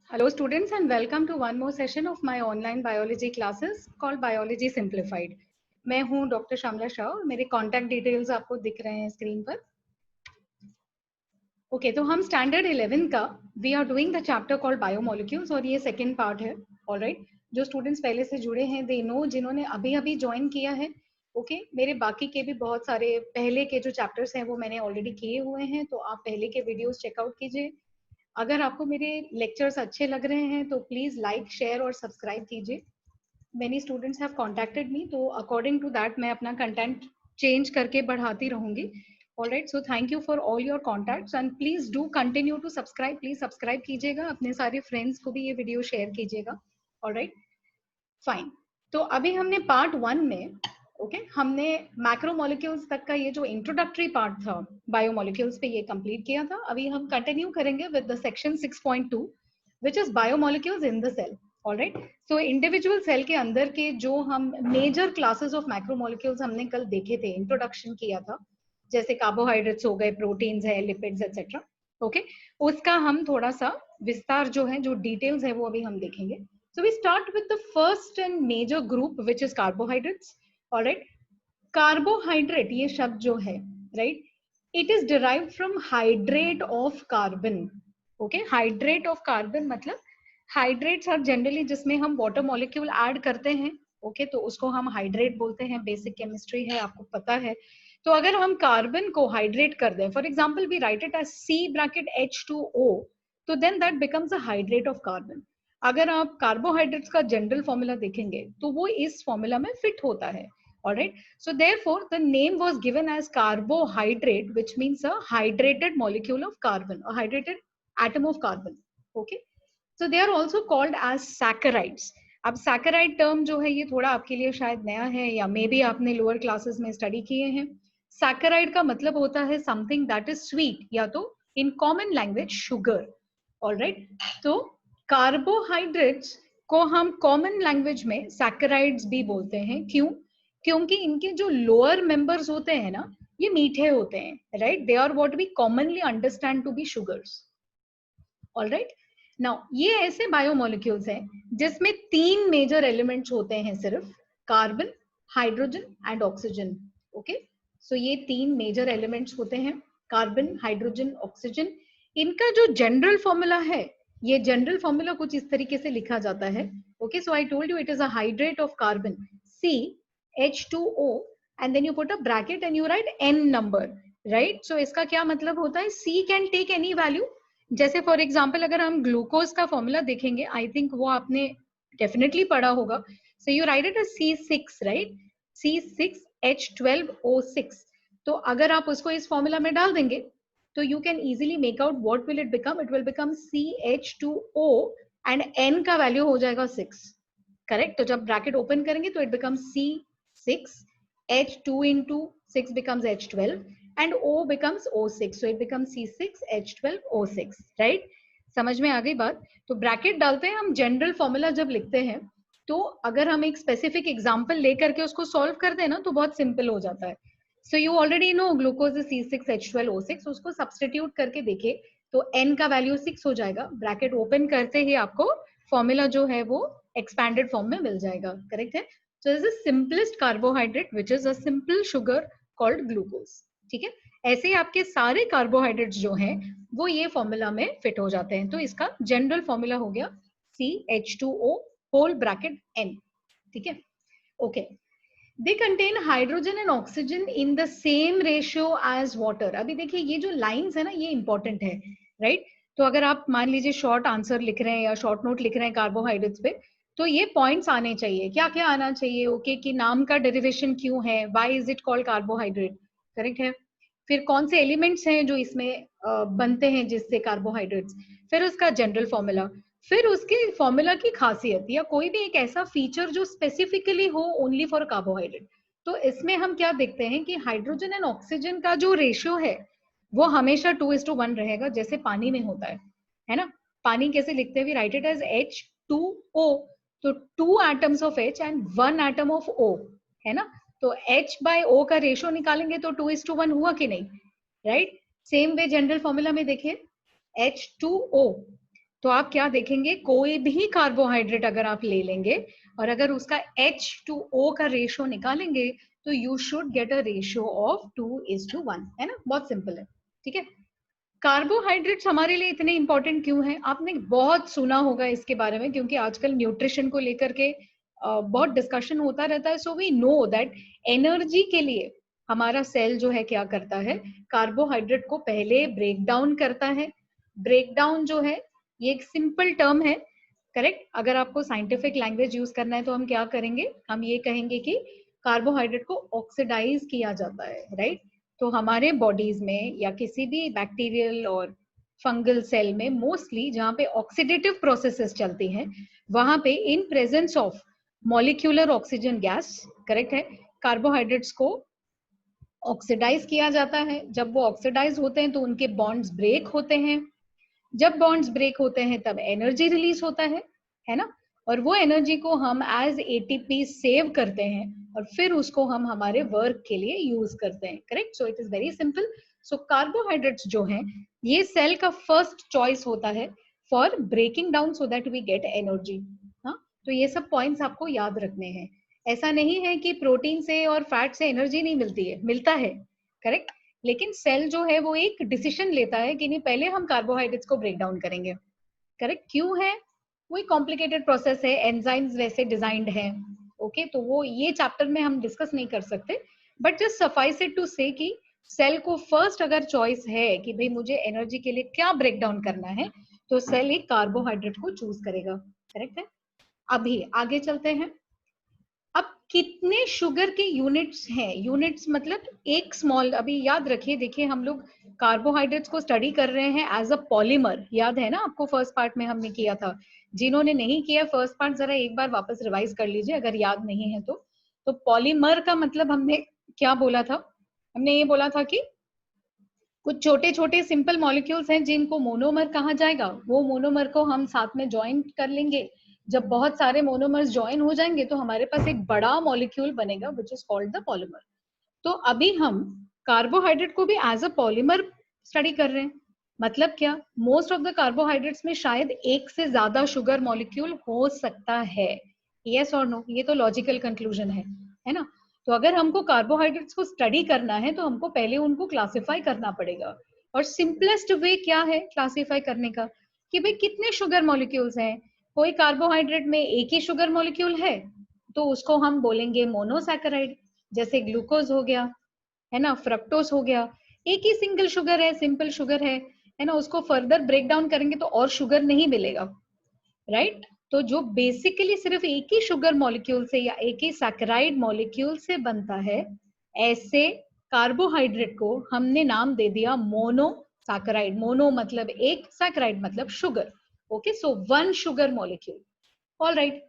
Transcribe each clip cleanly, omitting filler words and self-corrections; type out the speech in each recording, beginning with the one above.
Hello students and welcome to one more session of my online biology classes called Biology Simplified. मैं हूं doctor Shyamala Shah और मेरे contact details आपको दिख रहे हैं स्क्रीन पर. ओके तो हम स्टैंडर्ड 11 का we are doing the chapter called biomolecules और ये सेकंड पार्ट है. ऑलराइट, जो स्टूडेंट्स पहले से जुड़े हैं दे नो, जिन्होंने अभी अभी ज्वाइन किया है. ओके मेरे बाकी के भी बहुत सारे पहले के जो चैप्टर्स हैं वो मैंने ऑलरेडी किए हुए हैं, तो आप पहले के वीडियोस चेकआउट कीजिए. अगर आपको मेरे लेक्चर्स अच्छे लग रहे हैं तो प्लीज लाइक शेयर और सब्सक्राइब कीजिए. मेनी स्टूडेंट्स हैव कॉन्टैक्टेड मी, तो अकॉर्डिंग टू दैट मैं अपना कंटेंट चेंज करके बढ़ाती रहूंगी. Alright, so thank you for all your contacts and please do continue to subscribe. Please subscribe कीजिएगा, अपने सारे फ्रेंड्स को भी ये वीडियो शेयर कीजिएगा. Alright fine. तो अभी हमने पार्ट 1 में हमने मैक्रोमोलिक्यूल्स तक का ये जो इंट्रोडक्टरी पार्ट था बायोमोलिक्यूल्स पे ये कंप्लीट किया था. अभी हम कंटिन्यू करेंगे with the section 6.2 which is biomolecules in the cell. Alright, so individual cell के अंदर के जो हम मेजर क्लासेस ऑफ मैक्रोमोलिक्यूल्स हमने कल देखे थे, इंट्रोडक्शन किया था, जैसे कार्बोहाइड्रेट्स हो गए, प्रोटीन्स है, लिपिड्स एक्सेट्रा. ओके, उसका हम थोड़ा सा विस्तार जो है, जो डिटेल्स है वो अभी हम देखेंगे. So we start with the first and major group which is carbohydrates. All right, carbohydrate ये शब्द जो है, right, it is derived from hydrate of carbon. Okay, hydrate of carbon मतलब hydrates are generally जिसमें हम water molecule add करते हैं. Okay, तो उसको हम hydrate बोलते हैं. Basic chemistry है, आपको पता है. तो अगर हम कार्बन को हाइड्रेट कर दें, for example we write it as C bracket H2O, तो then that becomes a hydrate of carbon. अगर आप कार्बोहाइड्रेट्स का जनरल फॉर्मूला देखेंगे तो वो इस फॉर्मूला में फिट होता है. Alright, so therefore the name was given as carbohydrate which means a hydrated molecule of carbon, a hydrated atom of carbon. Okay, so they are also called as saccharides. अब saccharide term जो है ये थोड़ा आपके लिए शायद नया है, या मे बी आपने लोअर क्लासेस में स्टडी किए हैं. सैकराइड का मतलब होता है समथिंग दैट इज स्वीट, या तो in common language sugar. Alright, तो कार्बोहाइड्रेट्स को हम कॉमन लैंग्वेज में सैकराइड्स भी बोलते हैं. क्यों? क्योंकि इनके जो लोअर मेंबर्स होते हैं ना, ये मीठे होते हैं. Right, they are what we commonly understand to be sugars. Alright, now ये ऐसे बायोमोलिक्यूल्स हैं जिसमें 3 मेजर एलिमेंट्स होते हैं सिर्फ, carbon, hydrogen and oxygen. Okay, so ये 3 मेजर एलिमेंट्स होते हैं, कार्बन, हाइड्रोजन, ऑक्सीजन. इनका जो जनरल फॉर्मूला है, ये जनरल फॉर्मूला कुछ इस तरीके से लिखा जाता है. Okay, so I told you it is a hydrate of carbon CH2O and then you put a bracket and you write n number. Right, so इसका क्या मतलब होता है, C can take any value. जैसे फॉर एग्जाम्पल अगर हम glucose का formula देखेंगे, आई थिंक वो आपने डेफिनेटली पढ़ा होगा. So you right it C6, right, C6H12O6. तो अगर आप उसको इस फॉर्मूला में डाल देंगे तो you can easily make out what will it become. It will become CH2O and n का वैल्यू हो जाएगा 6. करेक्ट, तो जब ब्रैकेट ओपन करेंगे तो it becomes C6, H2 into 6 becomes H12 and O becomes O6, so it becomes C6H12O6. Right, समझ में आ गई बात. तो ब्रैकेट डालते हैं हम जनरल फॉर्मूला जब लिखते हैं, तो अगर हम एक स्पेसिफिक एग्जाम्पल लेकर के उसको सॉल्व कर दें ना तो बहुत सिंपल हो जाता है. So you already know glucose is C6H12O6, उसको सब्सटीट्यूट करके देखे तो n का वैल्यू 6 हो जाएगा. ब्रैकेट ओपन करते ही आपको फॉर्मूला जो है वो एक्सपैंडेड फॉर्म में मिल जाएगा. करेक्ट है. सो this is simplest carbohydrate which is a simple sugar called glucose. ठीक है, ऐसे ही आपके सारे कार्बोहाइड्रेट्स जो हैं वो ये फॉर्मूला में फिट हो जाते हैं. तो इसका जनरल फॉर्मूला हो गया CH2O होल ब्रैकेट n. ठीक है, okay. They contain hydrogen and oxygen in the same ratio as water. अभी देखिए ये जो लाइंस है ना ये इंपॉर्टेंट है. राइट, तो अगर आप मान लीजिए शॉर्ट आंसर लिख रहे हैं या शॉर्ट नोट लिख रहे हैं कार्बोहाइड्रेट्स पे, तो ये पॉइंट्स आने चाहिए. क्या क्या आना चाहिए? ओके, कि नाम का डेरिवेशन क्यों है, why is it called carbohydrate. Correct है. फिर कौन से एलिमेंट्स हैं जो इसमें बनते हैं जिससे कार्बोहाइड्रेट्स, फिर उसका जनरल फॉर्मूला, फिर उसके फॉर्मूला की खासियत या कोई भी एक ऐसा फीचर जो स्पेसिफिकली हो ओनली फॉर कार्बोहाइड्रेट. तो इसमें हम क्या देखते हैं कि हाइड्रोजन एंड ऑक्सीजन का जो रेशियो है वो हमेशा 2:1 रहेगा, जैसे पानी में होता है ना. पानी कैसे लिखते हैं? We write it as H2O, तो 2 atoms of H and 1 atom of O, है ना. तो H/O का रेशियो निकालेंगे तो 2:1 हुआ कि नहीं. Right, same way general formula में देखिए H2O तो आप क्या देखेंगे, कोई भी कार्बोहाइड्रेट अगर आप ले लेंगे और अगर उसका H2O का रेशियो निकालेंगे तो you should get a ratio of 2:1, है ना, बहुत सिंपल है, ठीक है। कार्बोहाइड्रेट्स हमारे लिए इतने इंपॉर्टेंट क्यों हैं? आपने बहुत सुना होगा इसके बारे में, क्योंकि आजकल न्यूट्रिशन को लेकर के बहुत डिस्कशन होता रहता है। So we know that energy के लिए हमारा सेल जो है क्या करता है, कार्बोहाइड्रेट को पहले ब्रेक डाउन करता है। ब्रेक डाउन जो है ये एक सिंपल टर्म है, करेक्ट। अगर आपको साइंटिफिक लैंग्वेज यूज करना है तो हम क्या करेंगे, हम ये कहेंगे कि कार्बोहाइड्रेट को ऑक्सीडाइज किया जाता है, राइट। तो हमारे बॉडीज में या किसी भी बैक्टीरियल और फंगल सेल में मोस्टली जहाँ पे ऑक्सीडेटिव प्रोसेसेस चलती हैं, वहां पे in presence of molecular oxygen gas, correct है, कार्बोहाइड्रेट्स को ऑक्सीडाइज किया जाता है। जब वो ऑक्सीडाइज होते हैं तो उनके बॉन्ड्स ब्रेक होते हैं। जब बॉन्ड्स ब्रेक होते हैं तब एनर्जी रिलीज होता है ना। और वो एनर्जी को हम एज एटीपी सेव करते हैं और फिर उसको हम हमारे वर्क के लिए यूज करते हैं, correct. So it is very simple. So carbohydrates जो हैं ये सेल का फर्स्ट चॉइस होता है for breaking down so that we get energy. हाँ, तो ये सब पॉइंट्स आपको याद रखने हैं। ऐसा नहीं है कि प्रोटीन से और फैट से एनर्जी नहीं मिलती है, मिलता है, करेक्ट। लेकिन सेल जो है वो एक डिसीजन लेता है कि नहीं, पहले हम कार्बोहाइड्रेट्स को ब्रेक डाउन करेंगे, करेक्ट। क्यों है? वही कॉम्प्लिकेटेड प्रोसेस है, एंजाइम्स वैसे डिजाइंड हैं, ओके। तो वो ये चैप्टर में हम डिस्कस नहीं कर सकते, but just suffice it to say कि सेल को फर्स्ट अगर चॉइस है कि भाई मुझे एनर्जी के लिए क्या ब्रेक डाउन करना है, तो सेल एक कार्बोहाइड्रेट को चूज करेगा, करेक्ट है। अभी आगे चलते हैं। अब कितने शुगर के यूनिट्स हैं? यूनिट्स मतलब एक स्मॉल, अभी याद रखिए, देखिए हम लोग कार्बोहाइड्रेट्स को स्टडी कर रहे हैं एज अ पॉलीमर, याद है ना आपको, फर्स्ट पार्ट में हमने किया था। जिन्होंने नहीं किया फर्स्ट पार्ट, जरा एक बार वापस रिवाइज कर लीजिए अगर याद नहीं है तो पॉलीमर का मतलब हमने क्या बोला था? हमने ये बोला था कि कुछ छोटे छोटे सिंपल मॉलिक्यूल्स हैं जिनको मोनोमर कहा जाएगा, वो मोनोमर को हम साथ में ज्वाइन कर लेंगे। जब बहुत सारे मोनोमर्स ज्वाइन हो जाएंगे तो हमारे पास एक बड़ा मॉलिक्यूल बनेगा which is called the polymer. तो अभी हम कार्बोहाइड्रेट को भी एज अ पॉलीमर स्टडी कर रहे हैं। मतलब क्या, मोस्ट ऑफ द कार्बोहाइड्रेट्स में शायद एक से ज्यादा शुगर मॉलिक्यूल हो सकता है, यस और नो, ये तो लॉजिकल कंक्लूजन है ना। तो अगर हमको कार्बोहाइड्रेट्स को स्टडी करना है तो हमको पहले उनको क्लासिफाई करना पड़ेगा। और सिंपलेस्ट वे क्या है क्लासिफाई करने का, कि भाई कितने शुगर मॉलिक्यूल्स हैं। कोई कार्बोहाइड्रेट में एक ही शुगर मॉलिक्यूल है तो उसको हम बोलेंगे मोनोसैकेराइड, जैसे ग्लूकोज हो गया, है ना, फ्रक्टोज हो गया। एक ही सिंगल शुगर है, सिंपल शुगर है ना, उसको फर्दर ब्रेक डाउन करेंगे तो और शुगर नहीं मिलेगा, राइट। तो जो बेसिकली सिर्फ एक ही शुगर मॉलिक्यूल से या एक ही सैकेराइड मॉलिक्यूल से बनता है, ऐसे कार्बोहाइड्रेट को हमने नाम दे दिया मोनोसैकेराइड। मोनो मतलब एक, सैकेराइड मतलब sugar, okay. So one sugar molecule, all right.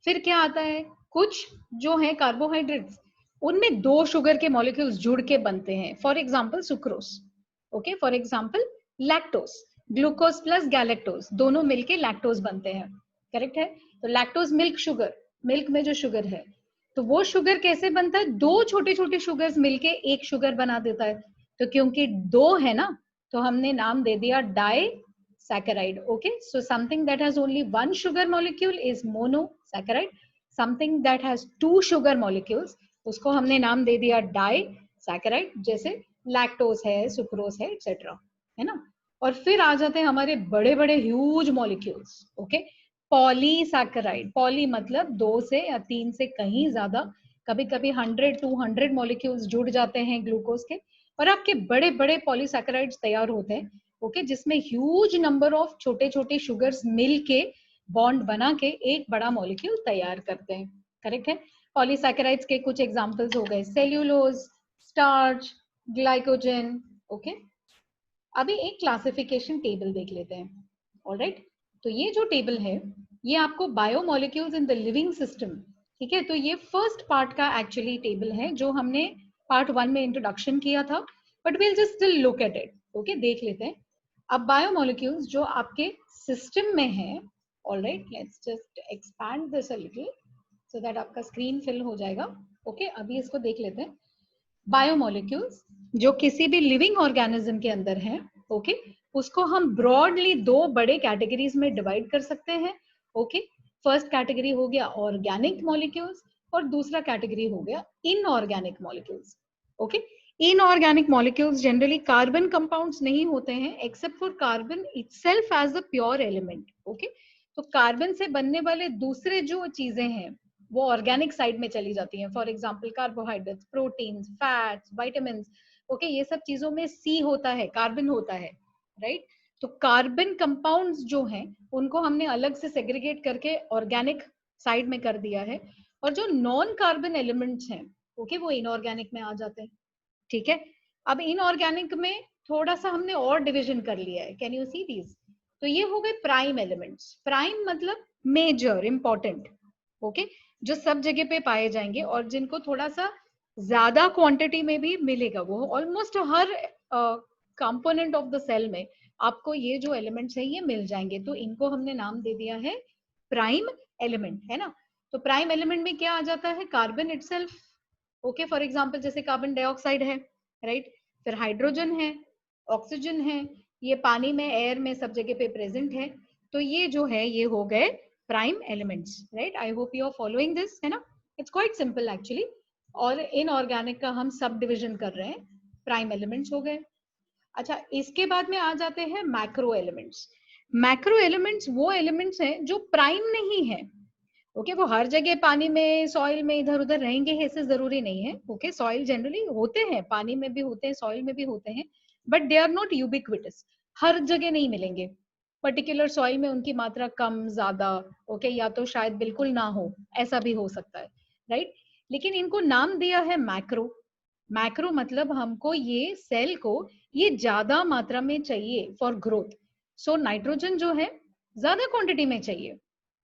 फिर क्या आता है, कुछ जो है कार्बोहाइड्रेट्स उनमें दो शुगर के मॉलिक्यूल्स जुड़ के बनते हैं, for example sucrose, okay, for example lactose. Glucose plus galactose दोनों मिलके लैक्टोज बनते हैं, करेक्ट है। तो लैक्टोज मिल्क शुगर, मिल्क में जो शुगर है, तो वो शुगर कैसे बनता है, दो छोटे छोटे शुगर्स मिलके एक शुगर बना देता है। तो क्योंकि दो है ना, तो हमने नाम दे दिया die saccharide, okay. So something that has only one sugar molecule is monosaccharide. Something that has two sugar molecules, उसको हमने नाम दे दिया disaccharide, जैसे लैक्टोज है, सुक्रोज है, एक्सेट्रा, है ना। और फिर आ जाते हैं हमारे बड़े बड़े huge molecules, okay. Polysaccharide, poly मतलब दो से या तीन से कहीं ज्यादा, कभी कभी 100-200 मॉलिक्यूल्स जुड़ जाते हैं ग्लूकोज के, और आपके बड़े बड़े पॉलीसैकेराइड्स तैयार होते हैं, ओके, जिसमें ह्यूज नंबर ऑफ छोटे छोटे शुगर्स मिल के बॉन्ड बना के एक बड़ा मॉलिक्यूल तैयार करते हैं, करेक्ट है। पॉलीसैकेराइड्स के कुछ एग्जांपल्स हो गए सेल्यूलोज, स्टार्च, ग्लाइकोजन, ओके। अभी एक क्लासिफिकेशन टेबल देख लेते हैं, ऑलराइट। तो ये जो टेबल है ये आपको biomolecules in the living system, ठीक है। तो ये फर्स्ट पार्ट का एक्चुअली टेबल है जो हमने पार्ट 1 में इंट्रोडक्शन किया था, but will just still look at it, okay, देख लेते हैं। अब बायोमोलिक्यूल्स जो आपके सिस्टम में है, alright, let's just expand this a little so that आपका स्क्रीन फिल हो जाएगा, ओके। अभी इसको देख लेते हैं। बायोमोलिक्यूल्स जो किसी भी लिविंग ऑर्गेनिज्म के अंदर हैं, ओके, उसको हम ब्रॉडली दो बड़े कैटेगरीज में डिवाइड कर सकते हैं. ओके, फर्स्ट कैटेगरी हो गया ऑर्गेनिक मॉलिक्यूल्स और दूसरा कैटेगरी हो गया inorganic molecules. Okay, inorganic molecules generally carbon compounds नहीं होते हैं except for carbon itself as a pure element. Okay, तो कार्बन से बनने वाले दूसरे जो चीजें हैं वो ऑर्गेनिक साइड में चली जाती हैं. For example carbohydrates, proteins, fats, vitamins. Okay, ये सब चीजों में सी होता है, कार्बन होता है, राइट. तो कार्बन कंपाउंड्स जो हैं उनको हमने अलग से सेग्रीगेट करके ऑर्गेनिक साइड में कर दिया है, और जो नॉन कार्बन एलिमेंट्स हैं ओके वो इनऑर्गेनिक में आ जाते हैं. ठीक है, अब इनऑर्गेनिक में थोड़ा सा हमने और डिवीजन कर लिया है. Can you see these? तो ये हो गए प्राइम एलिमेंट्स. प्राइम मतलब मेजर, इंपॉर्टेंट. ओके, जो सब जगह पे पाए जाएंगे और जिनको थोड़ा सा ज्यादा क्वांटिटी में भी मिलेगा. वो ऑलमोस्ट हर कंपोनेंट ऑफ द सेल में आपको ये जो एलिमेंट्स है ये मिल जाएंगे. तो इनको हमने नाम दे दिया है प्राइम एलिमेंट, है ना. तो प्राइम एलिमेंट में क्या आ जाता है? Carbon itself. Okay, for example जैसे कार्बन डाइऑक्साइड है, राइट. फिर हाइड्रोजन है, ऑक्सीजन है, ये पानी में, एयर में, सब जगह पे प्रेजेंट है. तो ये जो है ये हो गए prime elements, right. I hope you are following this, है ना. It's quite simple actually. और इनऑर्गेनिक का हम सब डिविजन कर रहे हैं. प्राइम एलिमेंट्स हो गए. अच्छा, इसके बाद में आ जाते हैं मैक्रो एलिमेंट्स. मैक्रो एलिमेंट्स वो एलिमेंट्स हैं जो प्राइम नहीं है. ओके, वो हर जगह पानी में, सॉइल में इधर उधर रहेंगे ऐसे जरूरी नहीं है. ओके, सॉइल जनरली होते हैं, पानी में भी होते हैं, सॉइल में भी होते हैं, but they are not ubiquitous. हर जगह नहीं मिलेंगे. पर्टिकुलर सॉइल में उनकी मात्रा कम ज्यादा, ओके, या तो शायद बिल्कुल ना हो, ऐसा भी हो सकता है, राइट. लेकिन इनको नाम दिया है मैक्रो. मैक्रो मतलब हमको ये सेल को ये ज्यादा मात्रा में चाहिए फॉर ग्रोथ. सो नाइट्रोजन जो है ज्यादा क्वांटिटी में चाहिए,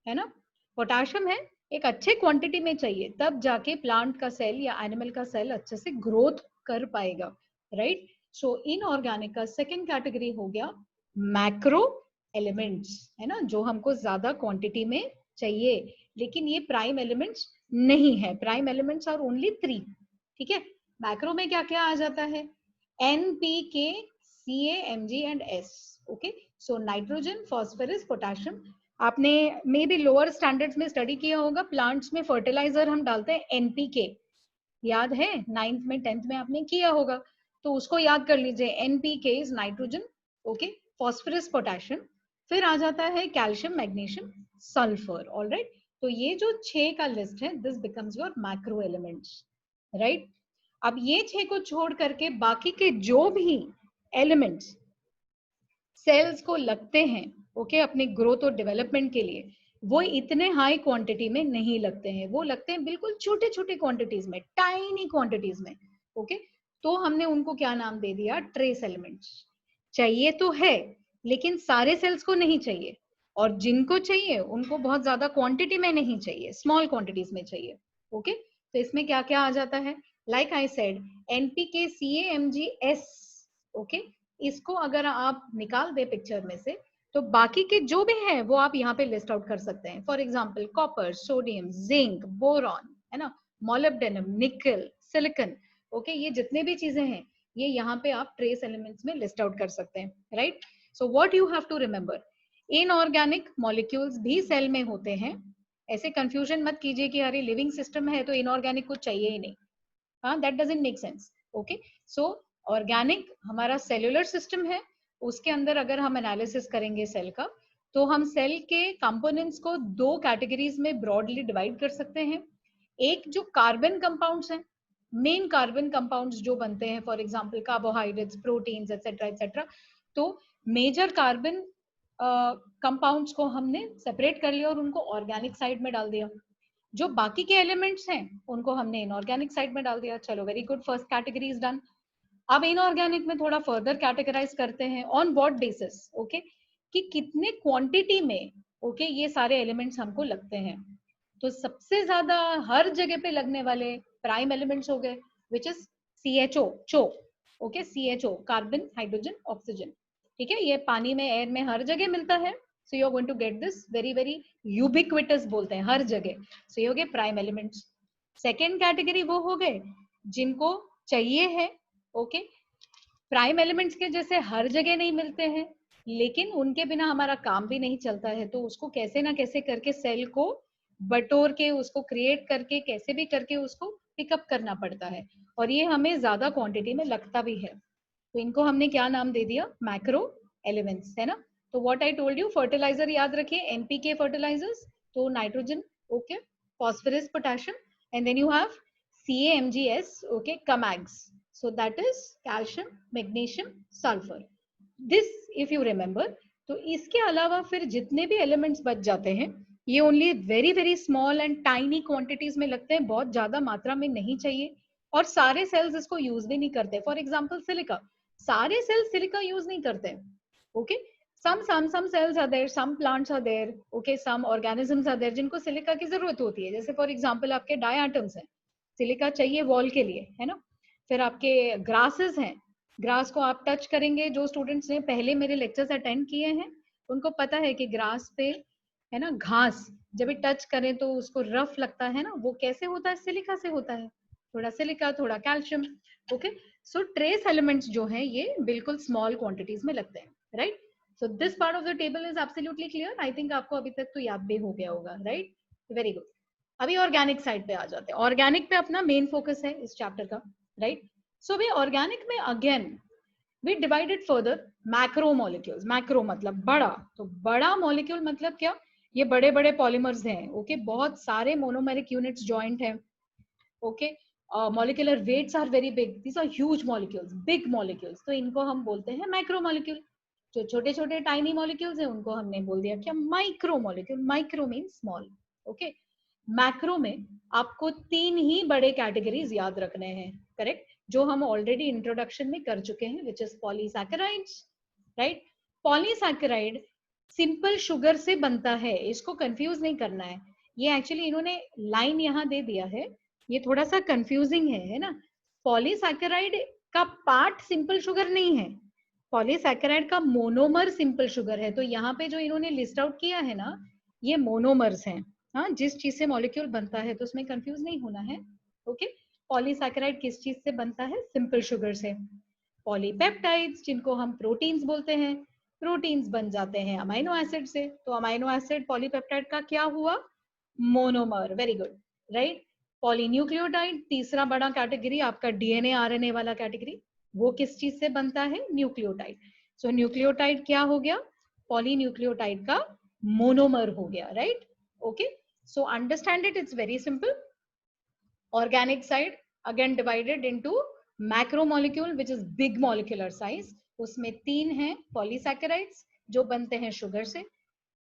है ना. पोटाशियम है एक अच्छे क्वांटिटी में चाहिए, तब जाके प्लांट का सेल या एनिमल का सेल अच्छे से ग्रोथ कर पाएगा, राइट. सो इनऑर्गेनिक का सेकंड कैटेगरी हो गया मैक्रो एलिमेंट्स, है ना, जो हमको ज्यादा क्वांटिटी में चाहिए. लेकिन ये प्राइम एलिमेंट्स नहीं है. Prime elements are only 3. ठीक है, मैक्रो में क्या क्या आ जाता है? NPK, CA, Mg and S. Okay, so nitrogen, phosphorus, potassium. आपने मे बी लोअर स्टैंडर्ड्स में स्टडी किया होगा, प्लांट्स में फर्टिलाइजर हम डालते हैं NPK. याद है, 9th में 10th में आपने किया होगा, तो उसको याद कर लीजिए. NPK is nitrogen, okay, phosphorus, potassium. फिर आ जाता है कैल्शियम, मैग्नीशियम, सल्फर. ऑलराइट, तो ये जो 6 का लिस्ट है, this becomes your macro elements, right. अब ये 6 को छोड़ करके बाकी के जो भी एलिमेंट्स सेल्स को लगते हैं, ओके, अपने ग्रोथ और डेवलपमेंट के लिए, वो इतने हाई क्वांटिटी में नहीं लगते हैं. वो लगते हैं बिल्कुल छोटे छोटे क्वांटिटीज में, टाइनी क्वांटिटीज में. ओके, तो हमने उनको क्या नाम दे दिया? Trace elements. चाहिए तो है, लेकिन सारे सेल्स को नहीं चाहिए, और जिनको चाहिए उनको बहुत ज्यादा क्वांटिटी में नहीं चाहिए, स्मॉल क्वांटिटीज में चाहिए. ओके, तो इसमें क्या क्या आ जाता है? Like I said, NPK, CA, Mg, S. Okay, इसको अगर आप निकाल दे पिक्चर में से, तो बाकी के जो भी हैं वो आप यहाँ पे लिस्ट आउट कर सकते हैं. For example copper, sodium, zinc, boron, है ना, मोलिब्डेनम, निकल, सिलिकॉन. ओके, ये जितने भी चीजें हैं ये यहाँ पे आप ट्रेस एलिमेंट्स में लिस्ट आउट कर सकते हैं, right. So what you have to remember, inorganic molecules भी सेल में होते हैं. ऐसे कंफ्यूजन मत कीजिए कि अरे लिविंग सिस्टम है तो इनऑर्गेनिक कुछ चाहिए ही नहीं. हाँ, that doesn't make sense. Okay, so organic हमारा सेल्यूलर सिस्टम है, उसके अंदर अगर हम एनालिसिस करेंगे सेल का, तो हम सेल के कंपोनेंट्स को 2 कैटेगरीज में ब्रॉडली डिवाइड कर सकते हैं. एक जो कार्बन कंपाउंड्स हैं, मेन कार्बन कंपाउंड्स जो बनते हैं, for example carbohydrates, proteins, etcetera etcetera. तो मेजर कार्बन कंपाउंड्स को हमने सेपरेट कर लिया और उनको ऑर्गेनिक साइड में डाल दिया. जो बाकी के एलिमेंट्स हैं उनको हमने इनऑर्गेनिक साइड में डाल दिया. चलो, very good, first category is done. अब इनऑर्गेनिक में थोड़ा फर्दर कैटेगराइज करते हैं ऑन व्हाट बेसिस, ओके, कि कितने क्वांटिटी में, ओके, ये सारे एलिमेंट्स हमको लगते हैं. तो सबसे ज्यादा हर जगह पे लगने वाले प्राइम एलिमेंट्स हो गए, विच इज CHO, चो. Okay, CHO, carbon, hydrogen, oxygen. ठीक है, ये पानी में, एयर में हर जगह मिलता है. So you are going to get this very very ubiquitous बोलते हैं हर जगह. सो ये हो गए प्राइम एलिमेंट्स. सेकेंड कैटेगरी वो हो गए जिनको चाहिए है. ओके, प्राइम एलिमेंट्स के जैसे हर जगह नहीं मिलते हैं, लेकिन उनके बिना हमारा काम भी नहीं चलता है, तो उसको कैसे ना कैसे करके सेल को बटोर के, उसको क्रिएट करके, कैसे भी करके उसको पिकअप करना पड़ता है, और ये हमें ज्यादा क्वांटिटी में लगता भी है। तो इनको हमने क्या नाम दे दिया, मैक्रो एलिमेंट्स, है ना। तो what I told you, fertilizer याद रखिए, एनपीके फर्टिलाइजर्स, तो nitrogen, okay, phosphorus, potassium, and then you have CaMgS, okay, CAMAGS, so that is calcium, magnesium, sulfur, this if you remember। तो इसके अलावा फिर जितने भी एलिमेंट्स बच जाते हैं, ये only very very small and tiny quantities में लगते हैं, बहुत ज्यादा मात्रा में नहीं चाहिए, और सारे सेल्स इसको यूज भी नहीं करते। फॉर एग्जाम्पल सिलिका, सारे सेल्स सिलिका यूज नहीं करते, okay. some cells are there, some plants are there, okay, some organisms are there जिनको सिलिका की जरूरत होती है। जैसे फॉर एग्जाम्पल आपके डायटम्स हैं, सिलिका चाहिए वॉल के लिए, है ना। फिर आपके ग्रासेस हैं, ग्रास को आप टच करेंगे, जो स्टूडेंट्स ने पहले मेरे लेक्चर्स अटेंड किए हैं उनको पता है कि ग्रास पे, है ना, घास जब भी टच करें तो उसको रफ लगता है ना, वो कैसे होता है, सिलिका से होता है, थोड़ा सिलिका थोड़ा कैल्शियम, ओके। सो ट्रेस एलिमेंट्स जो हैं ये बिल्कुल स्मॉल क्वांटिटीज में लगते हैं, right. So this part of the table is absolutely clear, I think आपको अभी तक तो याद भी हो गया होगा, राइट, वेरी गुड। अभी ऑर्गेनिक साइड पे आ जाते हैं, ऑर्गेनिक पे अपना मेन फोकस है इस चैप्टर का, राइट। सो भी ऑर्गेनिक में again we divided further macro molecules, macro मतलब बड़ा, तो बड़ा मॉलिक्यूल मतलब क्या, ये बड़े बड़े पॉलीमर्स हैं, ओके, बहुत सारे मोनोमेरिक यूनिट्स जॉइंट हैं, okay, molecular weights are very big, these are huge molecules, big molecules, तो इनको हम बोलते हैं मैक्रो मॉलिक्यूल। जो छोटे छोटे टाइनी मॉलिक्यूल्स हैं उनको हमने बोल दिया क्या, micro molecule, micro mean small, okay. Macro में आपको 3 ही बड़े कैटेगरीज याद रखने हैं, करेक्ट, जो हम ऑलरेडी इंट्रोडक्शन में कर चुके हैं, which is polysaccharides, right. Polysaccharide simple sugar से बनता है, इसको कंफ्यूज नहीं करना है, ये एक्चुअली इन्होंने लाइन यहाँ दे दिया है, ये थोड़ा सा कंफ्यूजिंग है ना। पॉलीसैकेराइड का पार्ट सिंपल शुगर नहीं है, पॉलीसैकेराइड का मोनोमर सिंपल शुगर है, तो यहाँ पे जो इन्होंने लिस्ट आउट किया है ना, ये मोनोमर्स हैं, हाँ, जिस चीज से मॉलिक्यूल बनता है, तो उसमें कंफ्यूज नहीं होना है, ओके। पॉलीसैकेराइड किस चीज से बनता है, सिंपल शुगर से। पॉलीपेप्टाइड्स जिनको हम प्रोटीन्स बोलते हैं, प्रोटीन्स बन जाते हैं अमाइनो एसिड से, तो अमाइनो एसिड पॉलीपेप्टाइड का क्या हुआ, monomer, very good, right. Polynucleotide तीसरा बड़ा कैटेगरी आपका डीएनए आरएनए वाला कैटेगरी, वो किस चीज से बनता है, न्यूक्लियोटाइड। सो न्यूक्लियोटाइड क्या हो गया, पॉलीन्यूक्लियोटाइड का मोनोमर हो गया, right, okay. So understand it, it's very simple. Organic side again divided into macromolecule which is big molecular size, उसमें 3 हैं पॉलीसैकेराइड्स जो बनते हैं शुगर से,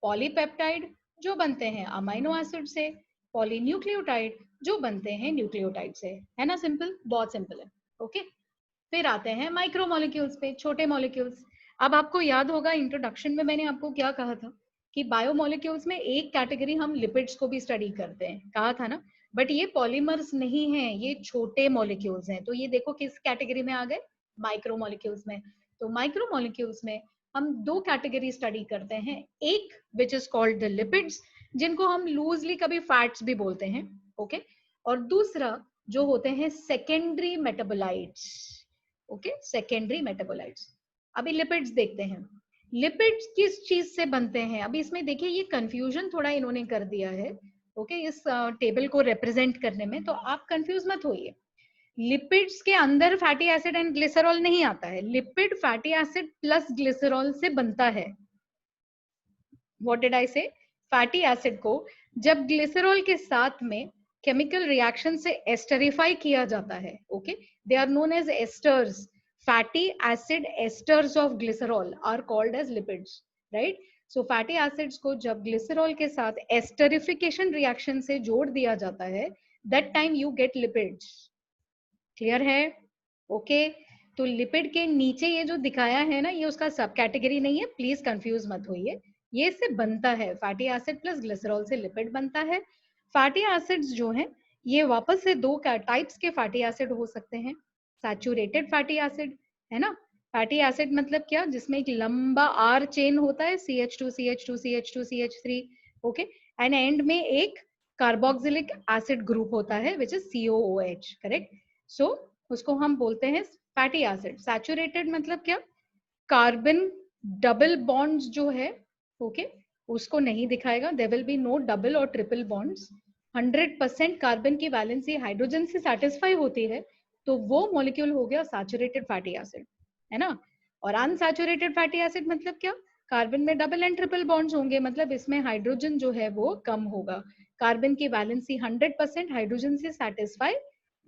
पॉलीपेप्टाइड जो बनते हैं अमाइनो एसिड से, पॉलीन्यूक्लियोटाइड जो बनते हैं न्यूक्लियोटाइड से, है ना, सिंपल, बहुत सिंपल है, ओके। फिर आते हैं माइक्रोमोलिक्यूल्स पे, छोटे मॉलिक्यूल्स। अब आपको याद होगा इंट्रोडक्शन में मैंने आपको क्या कहा था कि बायोमोलिक्यूल्स में एक कैटेगरी हम लिपिड्स को भी स्टडी करते हैं, कहा था ना, बट ये पॉलीमर्स नहीं है, ये छोटे मॉलिक्यूल्स हैं, तो ये देखो किस कैटेगरी में आ गए, माइक्रोमोलिक्यूल्स में। तो माइक्रोमोलिक्यूल्स में हम 2 कैटेगरी स्टडी करते हैं, एक which is called the lipids, जिनको हम लूजली कभी फैट्स भी बोलते हैं, ओके, और दूसरा जो होते हैं secondary metabolites, okay, secondary metabolites. अभी लिपिड्स देखते हैं, लिपिड्स किस चीज से बनते हैं। अभी इसमें देखिए ये कंफ्यूजन थोड़ा इन्होंने कर दिया है, ओके, इस टेबल को रिप्रेजेंट करने में, तो आप कंफ्यूज मत होइए। लिपिड्स के अंदर फैटी एसिड एंड ग्लिसरॉल नहीं आता है, lipid fatty acid plus glycerol से बनता है। व्हाट डिड आई से, फैटी एसिड को जब ग्लिसरॉल के साथ में केमिकल रिएक्शन से एस्टरीफाई किया जाता है, okay, they are known as esters, fatty acid esters of glycerol are called as lipids, right. So fatty acids को जब ग्लिसरॉल के साथ एस्टरिफिकेशन रिएक्शन से जोड़ दिया जाता है, that time you get lipids, clear है, ओके। तो लिपिड के नीचे ये जो दिखाया है ना, ये उसका सब कैटेगरी नहीं है, प्लीज कंफ्यूज मत होइए, ये इससे बनता है, फैटी एसिड प्लस ग्लिसरॉल से लिपिड बनता है। फैटी एसिड्स जो हैं ये वापस से 2 टाइप्स के फैटी एसिड हो सकते हैं, सैचुरेटेड फैटी एसिड, है ना, फैटी एसिड मतलब क्या, जिसमें एक लंबा आर चेन होता है, CH2 CH2 CH2 CH3, okay, and and में एक कार्बोक्सिलिक एसिड ग्रुप होता है विच इज COOH, करेक्ट। सो उसको हम बोलते हैं फैटी एसिड। सैचुरेटेड मतलब क्या, कार्बन डबल बॉन्ड्स जो है ओके उसको नहीं दिखाएगा, there will be no double और ट्रिपल बॉन्ड्स। 100% कार्बन की वैलेंसी हाइड्रोजन से सेटिस्फाई होती है तो वो मॉलिक्यूल हो गया सैचुरेटेड फैटी एसिड, है ना। और अनसैचुरेटेड फैटी एसिड मतलब क्या, कार्बन में डबल एंड ट्रिपल बॉन्ड्स होंगे, मतलब इसमें हाइड्रोजन जो है वो कम होगा, कार्बन की वैलेंसी 100% हाइड्रोजन से सेटिस्फाई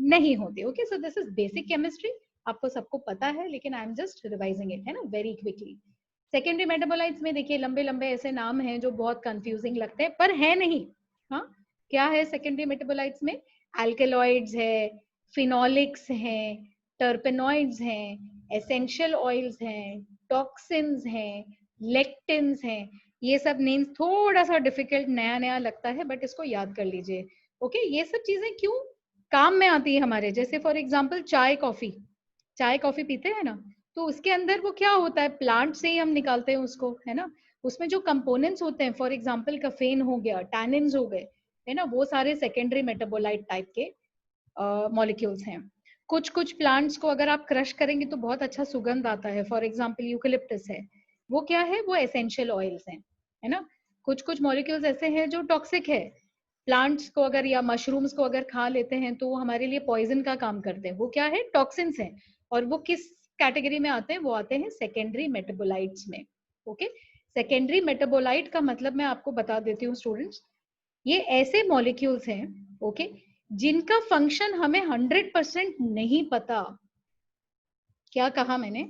नहीं होती। Okay, so this is basic chemistry, आपको सबको पता है, लेकिन I am just revising it, है ना, वेरी क्विकली। सेकेंडरी मेटाबोलाइट्स में देखिए लंबे लंबे ऐसे नाम हैं जो बहुत कंफ्यूजिंग लगते हैं, पर है नहीं। हाँ, क्या है सेकेंडरी मेटाबोलाइट्स में, एल्केलॉइड्स है, फिनोलिक्स हैं, टर्पेनॉइड्स हैं, एसेंशियल ऑयल्स हैं, टॉक्सिन्स हैं, लेक्टिन्स हैं। ये सब नेम्स थोड़ा सा डिफिकल्ट नया नया लगता है, बट इसको याद कर लीजिए। ओके, ये सब चीजें क्यों काम में आती है हमारे, जैसे फॉर एग्जांपल चाय कॉफी, चाय कॉफी पीते हैं ना, तो उसके अंदर वो क्या होता है, प्लांट से ही हम निकालते हैं उसको, है ना। उसमें जो कंपोनेंट्स होते हैं, फॉर एग्जांपल कफेन हो गया, टैनिन्स हो गए, है ना, वो सारे सेकेंडरी मेटाबोलाइट टाइप के मॉलिक्यूल्स हैं। कुछ कुछ प्लांट्स को अगर आप क्रश करेंगे तो बहुत अच्छा सुगंध आता है, फॉर एग्जांपल यूकेलिप्टस है, वो क्या है, वो एसेंशियल ऑयल्स हैं, है ना। कुछ कुछ मॉलिक्यूल्स ऐसे हैं जो टॉक्सिक है, प्लांट्स को अगर या मशरूम्स को अगर खा लेते हैं तो वो हमारे लिए पॉइजन का काम करते हैं, वो क्या है, टॉक्सिन्स हैं। और वो किस कैटेगरी में आते हैं, वो आते हैं सेकेंडरी मेटाबोलाइट्स में। ओके, सेकेंडरी मेटाबोलाइट का मतलब मैं आपको बता देती हूँ स्टूडेंट्स, ये ऐसे मॉलिक्यूल्स हैं ओके जिनका फंक्शन हमें 100% नहीं पता। क्या कहा मैंने,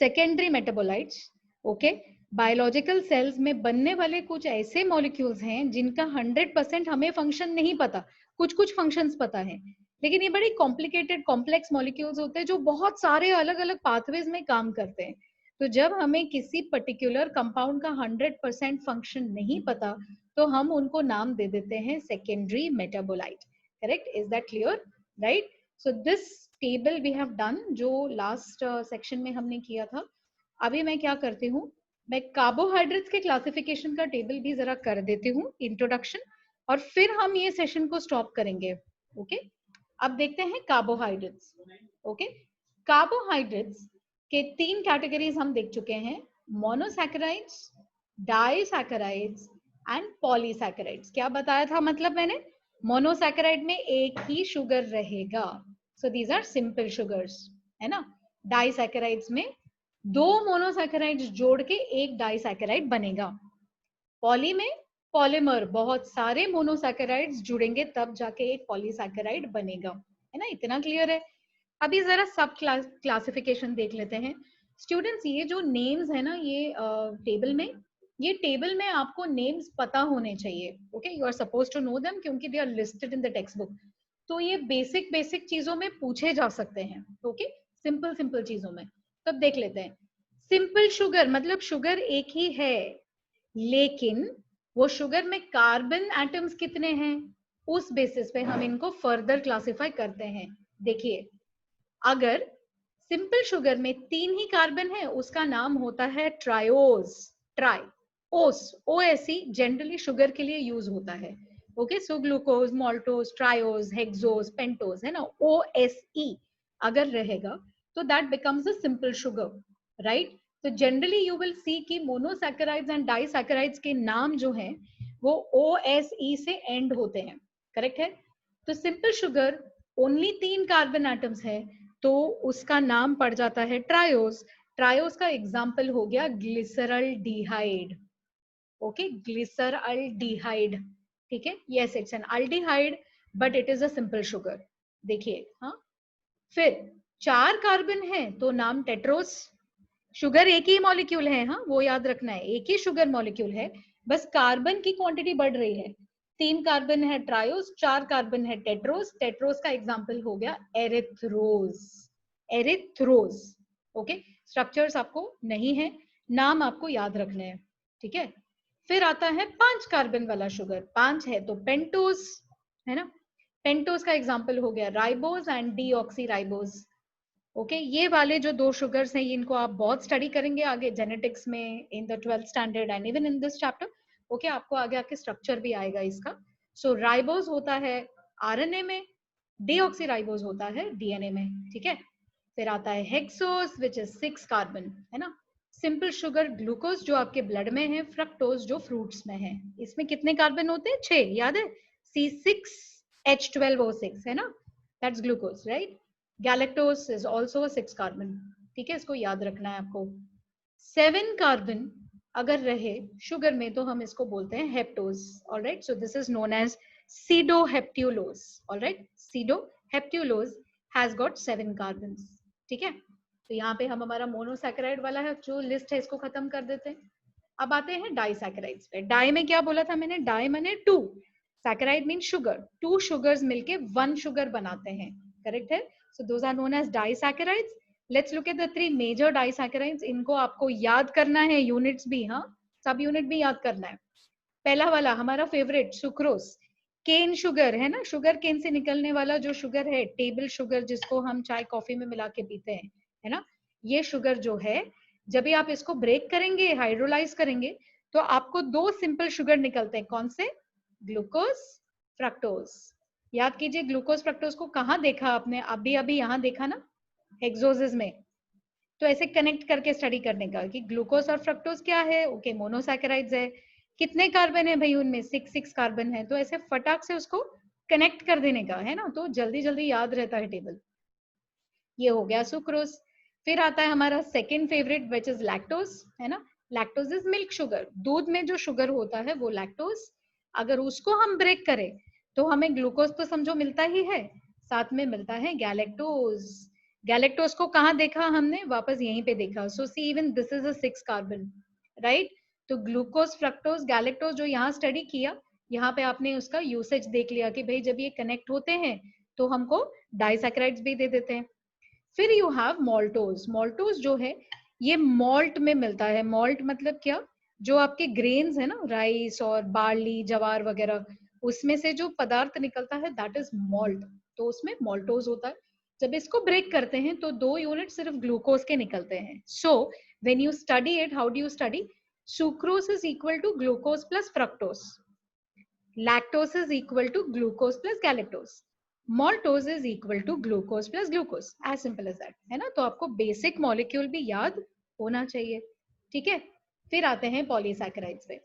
secondary metabolites okay, biological cells में बनने वाले कुछ ऐसे मॉलिक्यूल्स हैं जिनका 100% हमें फंक्शन नहीं पता, कुछ कुछ फंक्शंस पता है, लेकिन ये बड़ी कॉम्प्लिकेटेड कॉम्प्लेक्स मॉलिक्यूल्स होते हैं जो बहुत सारे अलग अलग पाथवेज में काम करते हैं। तो जब हमें किसी पर्टिकुलर कंपाउंड का 100% फंक्शन नहीं पता तो हम उनको नाम दे देते हैं secondary metabolite. Correct, is that clear, right. So this table we have done, जो लास्ट सेक्शन में हमने किया था। अभी मैं क्या करती हूँ, मैं कार्बोहाइड्रेट्स के क्लासिफिकेशन का टेबल भी जरा कर देती हूँ इंट्रोडक्शन, और फिर हम ये सेशन को स्टॉप करेंगे। ओके, अब देखते हैं कार्बोहाइड्रेट्स। ओके, कार्बोहाइड्रेट्स के 3 कैटेगरीज हम देख चुके हैं, मोनोसैकेराइड्स, डाइसैकेराइड्स एंड पॉलीसैकेराइड्स। क्या बताया था, मतलब मैंने, मोनोसैकेराइड में एक ही शुगर रहेगा, so these are simple sugars, है ना। डाइसैकेराइड्स में 2 मोनोसैकेराइड्स जोड़ के एक डाइसैकेराइड बनेगा। पॉली में पॉलीमर, बहुत सारे मोनोसैकेराइड्स जुड़ेंगे तब जाके एक पॉलीसैकेराइड बनेगा, है ना, इतना क्लियर है। अभी जरा सब क्लासिफिकेशन देख लेते हैं स्टूडेंट्स। ये जो नेम्स है ना, ये टेबल में, ये टेबल में आपको नेम्स पता होने चाहिए। Okay, you are suppose to know them क्योंकि they are listed in the textbook. तो ये बेसिक बेसिक चीजों में पूछे जा सकते हैं। ओके, सिंपल सिंपल चीजों में। तब देख लेते हैं, सिंपल शुगर मतलब शुगर एक ही है, लेकिन वो शुगर में कार्बन एटम्स कितने हैं, उस बेसिस पे हम इनको फर्दर क्लासिफाई करते हैं। देखिए, अगर सिंपल शुगर में 3 ही कार्बन है उसका नाम होता है ट्रायोज, ट्राई, ओस, ओएसई जनरली शुगर के लिए यूज होता है। Okay, so glucose, maltose, triose, hexose, pentose, है ना, ओएसई अगर रहेगा तो that becomes a simple sugar, right. तो जनरली यू विल सी कि मोनोसैकेराइड्स एंड डाइसैकेराइड्स के नाम जो हैं वो ओएसई से एंड होते हैं, करेक्ट है। तो simple sugar only 3 carbon atoms है तो उसका नाम पड़ जाता है ट्रायोज। ट्रायोज का एग्जाम्पल हो गया ग्लिसरल्डिहाइड। ओके, ग्लिसरल्डिहाइड, ठीक है, yes it's an aldehyde but it is a simple sugar. देखिए, हाँ, फिर 4 कार्बन है तो नाम टेट्रोस, शुगर एक ही मॉलिक्यूल है, हाँ वो याद रखना है, एक ही शुगर मॉलिक्यूल है, बस कार्बन की क्वांटिटी बढ़ रही है। 3 कार्बन है ट्रायोस, 4 कार्बन है टेट्रोस, टेट्रोस का एग्जांपल हो गया एरिथ्रोज, एरिथ्रोज। ओके, स्ट्रक्चर्स आपको नहीं है, नाम आपको याद रखने हैं, ठीक है। फिर आता है 5 कार्बन वाला शुगर, 5 है तो पेंटोस, है ना, पेंटोस का एग्जांपल हो गया ribose and deoxy ribose. Okay, ये वाले जो 2 शुगर्स हैं इनको आप बहुत स्टडी करेंगे आगे जेनेटिक्स में, in the 12th standard and even in this chapter. Okay, आपको आगे आके स्ट्रक्चर भी आएगा इसका। सो राइबोज होता है आरएनए में, डीऑक्सी राइबोज होता है डीएनए में, ठीक है। फिर आता है हेक्सोस विच इज 6 कार्बन, है ना, सिंपल शुगर ग्लूकोज जो आपके ब्लड में है, फ्रक्टोज जो फ्रूट्स में है। इसमें कितने कार्बन होते हैं? 6, याद है? C6H12O6 है ना, that's glucose, right? Galactose is also 6 carbon, ठीक है, इसको याद रखना है आपको। 7 कार्बन अगर रहे शुगर में तो हम इसको बोलते हैं heptose, all right? So this is known as sedoheptulose, all right? Sedoheptulose has got 7 carbons, ठीक है? तो यहाँ पे हम हमारा मोनोसैकेराइड वाला है जो लिस्ट है इसको खत्म कर देते हैं। अब आते हैं डाइसैकेराइड्स पे। डाई में क्या बोला था मैंने? डाई माने 2, सैकेराइड मीन शुगर, 2 शुगर्स मिलके 1 शुगर बनाते हैं, करेक्ट है? So those are known as disaccharides. Let's look at the 3 major disaccharides. इनको आपको याद करना है, यूनिट्स भी, हाँ, सब यूनिट भी याद करना है। पहला वाला हमारा फेवरेट सुक्रोज, केन शुगर है ना, शुगर केन से निकलने वाला जो शुगर है, टेबल शुगर, जिसको हम चाय कॉफी में मिला के पीते हैं, है ना, ये शुगर जो है, जब भी आप इसको ब्रेक करेंगे, हाइड्रोलाइज करेंगे, तो आपको 2 सिंपल शुगर निकलते हैं। कौन से? Glucose, fructose. याद कीजिए, ग्लूकोज फ्रक्टोज को कहाँ देखा आपने? अभी अभी यहाँ देखा ना, हेक्सोसिस में। तो ऐसे कनेक्ट करके स्टडी करने का कि ग्लूकोज और फ्रक्टोज क्या है, ओके, मोनोसैकेराइड्स है। कितने कार्बन है भाई उनमें? 6 कार्बन है। तो ऐसे फटाक से उसको कनेक्ट कर देने का है ना, तो जल्दी जल्दी याद रहता है टेबल। ये हो गया सुक्रोज। फिर आता है हमारा second favourite which is lactose, है ना। लैक्टोज इज मिल्क शुगर, दूध में जो शुगर होता है वो लैक्टोज। अगर उसको हम ब्रेक करें तो हमें ग्लूकोज तो समझो मिलता ही है, साथ में मिलता है गैलेक्टोज। गैलेक्टोज को कहाँ देखा हमने? वापस यहीं पे देखा। So see even this is a 6 carbon, right? तो ग्लूकोज, फ्रक्टोज, गैलेक्टोज जो यहाँ स्टडी किया, यहाँ पे आपने उसका यूसेज देख लिया कि भाई जब ये कनेक्ट होते हैं तो हमको डाइसैकेराइड्स भी दे देते हैं। फिर यू हैव मॉल्टोज। मॉल्टोज जो है ये मॉल्ट में मिलता है। मॉल्ट मतलब क्या? जो आपके ग्रेन्स है ना, राइस और बार्ली, जवार वगैरह, उसमें से जो पदार्थ निकलता है दैट इज मॉल्ट। तो उसमें मॉल्टोज होता है। जब इसको ब्रेक करते हैं तो 2 यूनिट सिर्फ ग्लूकोज के निकलते हैं। So when you study it, how do you study? Sucrose is equal to glucose plus fructose, lactose is equal to glucose plus galactose, maltose is equal to glucose plus glucose, as simple as that, है ना। तो आपको basic molecule भी याद होना चाहिए, ठीक है। फिर आते हैं पॉलीसैकेराइड्स पे।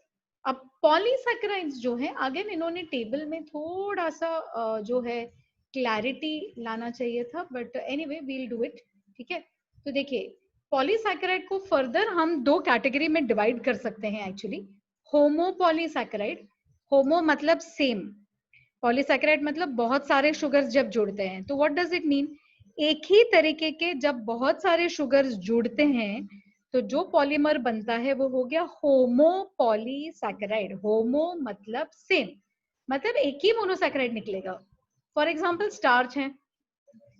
अब पॉलीसैकेराइड्स जो है, अगेन इन्होंने टेबल में थोड़ा सा जो है क्लैरिटी लाना चाहिए था, but anyway we'll do it, ठीक है। तो देखिए, पॉलीसैकेराइड को फर्दर हम 2 कैटेगरी में डिवाइड कर सकते हैं एक्चुअली। होमोपॉलीसैकेराइड, होमो मतलब सेम, पॉलीसैकेराइड मतलब बहुत सारे शुगर्स जब जुड़ते हैं। तो व्हाट डज इट मीन? एक ही तरीके के जब बहुत सारे शुगर्स जुड़ते हैं तो जो पॉलीमर बनता है वो हो गया होमोपॉलीसैकेराइड। होमो मतलब सेम, मतलब एक ही मोनोसैकेराइड निकलेगा। फॉर एग्जांपल स्टार्च है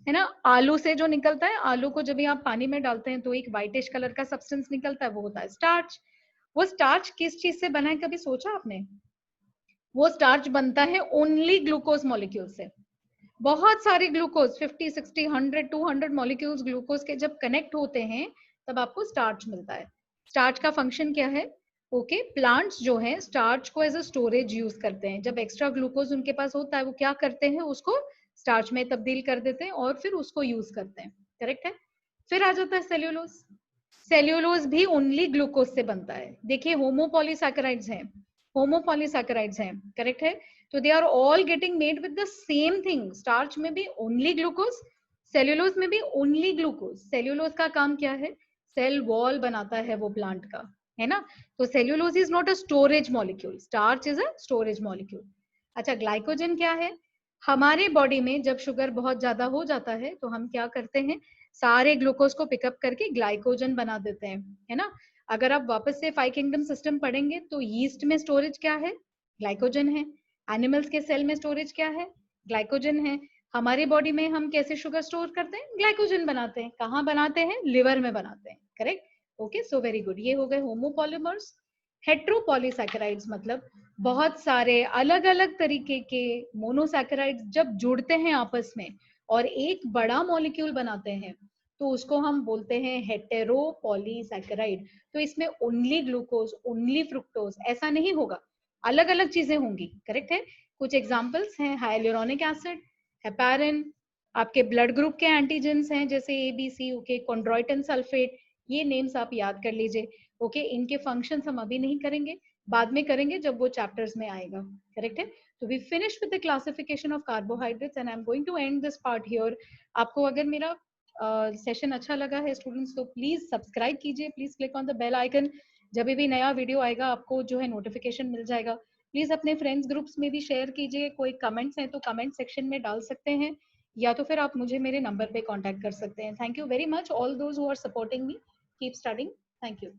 ना, आलू से जो निकलता है, आलू को जब भी आप पानी में डालते हैं तो एक व्हाइटिश कलर का सब्सटेंस निकलता है, वो होता है स्टार्च। वो स्टार्च किस चीज से बना है, कभी सोचा आपने? वो स्टार्च बनता है ओनली ग्लूकोज मॉलिक्यूल से। बहुत सारे ग्लूकोज 50, 60, 100, 200 मॉलिक्यूल्स ग्लूकोज के जब कनेक्ट होते हैं तब आपको स्टार्च मिलता है। स्टार्च का फंक्शन क्या है? ओके, प्लांट्स जो है स्टार्च को एज अ स्टोरेज यूज करते हैं। जब एक्स्ट्रा ग्लूकोज उनके पास होता है वो क्या करते हैं? उसको स्टार्च में तब्दील कर देते हैं और फिर उसको यूज करते हैं, करेक्ट है। फिर आ जाता है सेल्यूलोज। सेल्यूलोज भी ओनली ग्लूकोज से बनता है। देखिए, होमोपॉलीसैकेराइड्स हैं, होमोपॉलीसैकेराइड्स हैं, करेक्ट है। तो they are all getting made with the same thing. Starch में भी ओनली ग्लूकोज, सेल्यूलोज में भी ओनली ग्लूकोज। सेल्यूलोज का काम क्या है? सेल वॉल बनाता है वो प्लांट का, है ना। तो cellulose is not a storage molecule, starch is a storage molecule. अच्छा, ग्लाइकोजन क्या है? हमारे बॉडी में जब शुगर बहुत ज्यादा हो जाता है तो हम क्या करते हैं? सारे ग्लूकोज को पिकअप करके ग्लाइकोजन बना देते हैं, है ना। अगर आप वापस से 5 किंगडम सिस्टम पढ़ेंगे तो यीस्ट में स्टोरेज क्या है? ग्लाइकोजन है। एनिमल्स के सेल में स्टोरेज क्या है? ग्लाइकोजन है। हमारे बॉडी में हम कैसे शुगर स्टोर करते हैं? ग्लाइकोजन बनाते हैं। कहाँ बनाते हैं? लिवर में बनाते हैं, correct. Okay, so very good. ये हो गए होमोपॉलीमर्स। हेट्रोपॉलीसैकेराइड्स मतलब बहुत सारे अलग अलग तरीके के मोनोसैकेराइड्स जब जुड़ते हैं आपस में और एक बड़ा मॉलिक्यूल बनाते हैं तो उसको हम बोलते हैं हेटेरोपॉलीसैकेराइड। तो इसमें ओनली ग्लूकोज, ओनली फ्रुक्टोज ऐसा नहीं होगा, अलग अलग चीजें होंगी, करेक्ट है। कुछ एग्जांपल्स हैं हाइलुरोनिक एसिड, हेपारिन, आपके ब्लड ग्रुप के एंटीजेंस हैं जैसे ABC, ओके, कॉन्ड्रोइटिन सल्फेट, ये नेम्स आप याद कर लीजिए। ओके, इनके फंक्शंस हम अभी नहीं करेंगे, बाद में करेंगे जब वो चैप्टर्स में आएगा। करेक्ट है? तो we finish with the classification of carbohydrates and I am going to end this part here. आपको अगर मेरा सेशन अच्छा लगा है स्टूडेंट्स, तो प्लीज सब्सक्राइब कीजिए, please click on the bell icon. जब भी नया वीडियो आएगा आपको जो है नोटिफिकेशन मिल जाएगा। प्लीज अपने फ्रेंड्स ग्रुप्स में भी शेयर कीजिए। कोई कमेंट्स हैं तो कमेंट सेक्शन में डाल सकते हैं, या तो फिर आप मुझे मेरे नंबर पे कांटेक्ट कर सकते हैं। Thank you very much all those who are supporting me. Keep studying. Thank you.